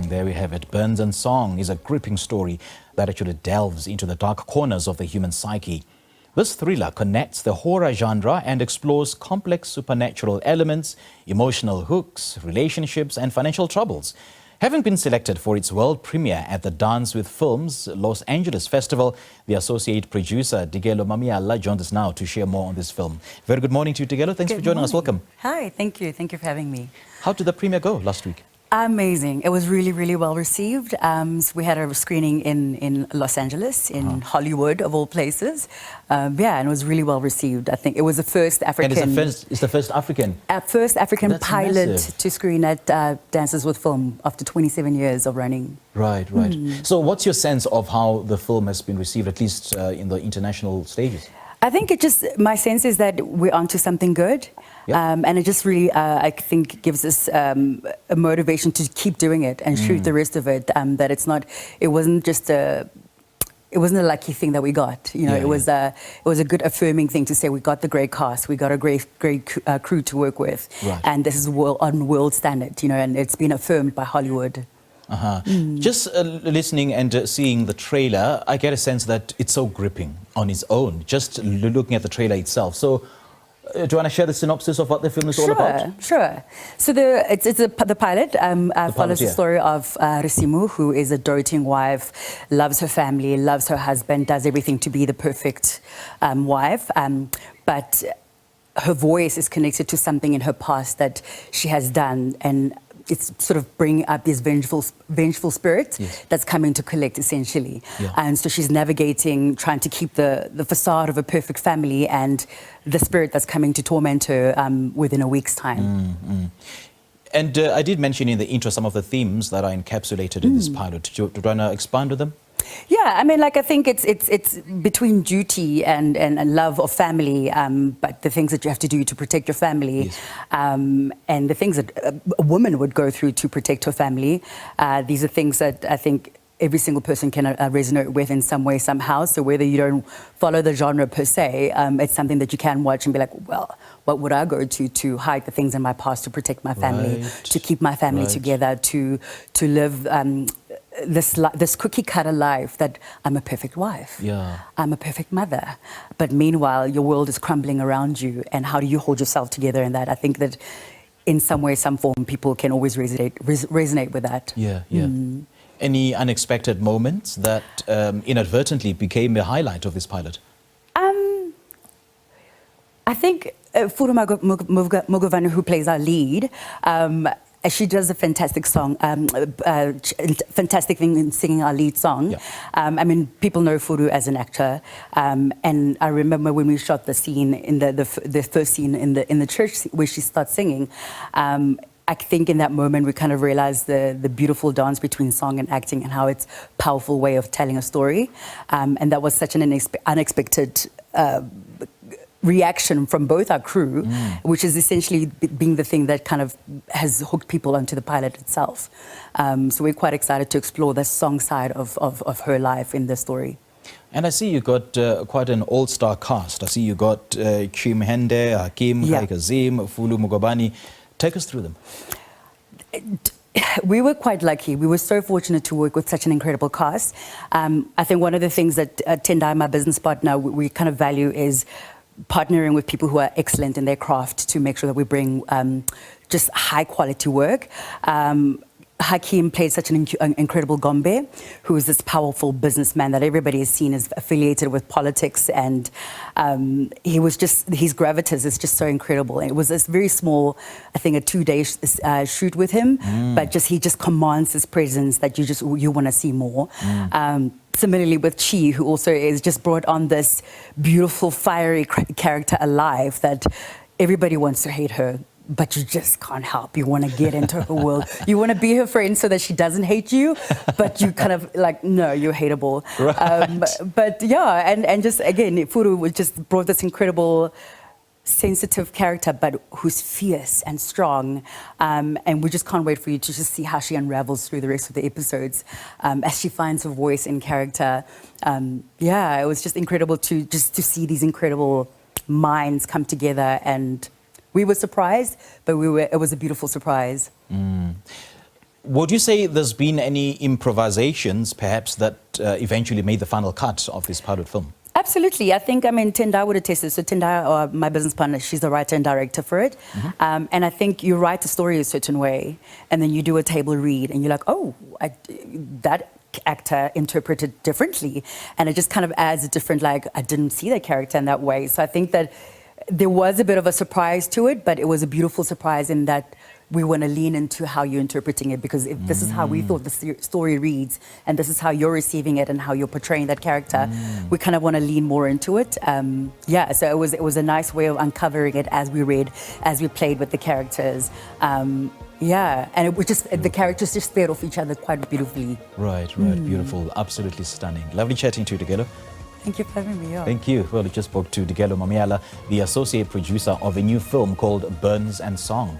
There we have it. Burns and Song is a gripping story that actually delves into the dark corners of the human psyche. This thriller connects the horror genre and explores complex supernatural elements, emotional hooks, relationships and financial troubles. Having been selected for its world premiere at the Dance with Films Los Angeles Festival, the Associate Producer Dikelo Mamiala joins us now to share more on this film. Very good morning to you, Dikelo. Thanks for joining us. Welcome. Hi, thank you. Thank you for having me. How did the premiere go last week? Amazing. It was really, really well received. So we had a screening in Los Angeles, in Hollywood, of all places. And it was really well received. I think it was the first African... And it's the first African? First African That's pilot massive. To screen at Dances with Film after 27 years of running. Right. So what's your sense of how the film has been received, at least in the international stages? I think my sense is that we're onto something good. Yep. And it just really, I think, gives us a motivation to keep doing it and shoot the rest of it. That it wasn't a lucky thing that we got. You know, it was a good affirming thing to say we got the great cast, we got a great crew to work with, and this is on world standard. You know, and it's been affirmed by Hollywood. Just listening and seeing the trailer, I get a sense that it's so gripping on its own, just looking at the trailer itself. So, do you want to share the synopsis of what the film is all about? Sure. So the pilot follows the story of Resimu, who is a doting wife, loves her family, loves her husband, does everything to be the perfect wife, but her voice is connected to something in her past that she has done, and it's sort of bringing up this vengeful spirit that's coming to collect, essentially. And so she's navigating, trying to keep the facade of a perfect family and the spirit that's coming to torment her within a week's time. And I did mention in the intro some of the themes that are encapsulated in this pilot. Do you want to expand on them? Yeah, I mean, like, I think it's between duty and love of family, but the things that you have to do to protect your family, and the things that a woman would go through to protect her family. These are things that I think every single person can resonate with in some way, somehow. So whether you don't follow the genre per se, it's something that you can watch and be like, well, what would I go to hide the things in my past to protect my family, to keep my family together, to live this cookie cutter life that I'm a perfect wife, I'm a perfect mother, but meanwhile your world is crumbling around you, and how do you hold yourself together in that? I think that in some way, some form, people can always resonate with that. Any unexpected moments that inadvertently became a highlight of this pilot? I think Furuma Mugovanu, who plays our lead, she does a fantastic song, fantastic thing in singing our lead song. I mean, people know Furu as an actor, and I remember when we shot the scene in the first scene in the church where she starts singing. I think in that moment we kind of realized the beautiful dance between song and acting, and how it's a powerful way of telling a story, and that was such an unexpected reaction from both our crew, which is essentially being the thing that kind of has hooked people onto the pilot itself. So we're quite excited to explore the song side of her life in the story. And I see you got quite an all-star cast. I see you got Kim Hende, Hakim, Kazim, Fulu Mugobani. Take us through them. We were quite lucky. We were so fortunate to work with such an incredible cast. I think one of the things that Tendai, my business partner, we kind of value is partnering with people who are excellent in their craft to make sure that we bring just high quality work. Hakim played such an incredible Gombe, who is this powerful businessman that everybody has seen is affiliated with politics, and his gravitas is just so incredible. And it was this very small, I think a 2-day shoot with him, but he just commands this presence that you want to see more. Similarly with Chi, who also is just brought on this beautiful, fiery character alive that everybody wants to hate her. but you just can't help. You want to get into her world. You want to be her friend so that she doesn't hate you, but you kind of like, no, you're hateable. Right. But yeah, and just again, Furu just brought this incredible, sensitive character, but who's fierce and strong. And we just can't wait for you to just see how she unravels through the rest of the episodes as she finds her voice in character. Yeah, it was just incredible to see these incredible minds come together, and we were surprised, but it was a beautiful surprise. Would you say there's been any improvisations, perhaps, that eventually made the final cut of this pilot film? Absolutely. I think, Tendai would attest this. So Tendai, my business partner, she's the writer and director for it. And I think you write a story a certain way, and then you do a table read, and you're like, oh, that actor interpreted differently. And it just kind of adds a different, like, I didn't see that character in that way. So I think that there was a bit of a surprise to it, but it was a beautiful surprise in that we want to lean into how you're interpreting it, because if this is how we thought the story reads, and this is how you're receiving it and how you're portraying that character, we kind of want to lean more into it. Yeah, so it was a nice way of uncovering it as we read, as we played with the characters. Yeah, and it was just, the characters just fed off each other quite beautifully. Right, beautiful, absolutely stunning. Lovely chatting to you, Dikelo. Thank you for having me on. Thank you. Well, we just spoke to Dikelo Mamiala, the associate producer of a new film called Burns and Song.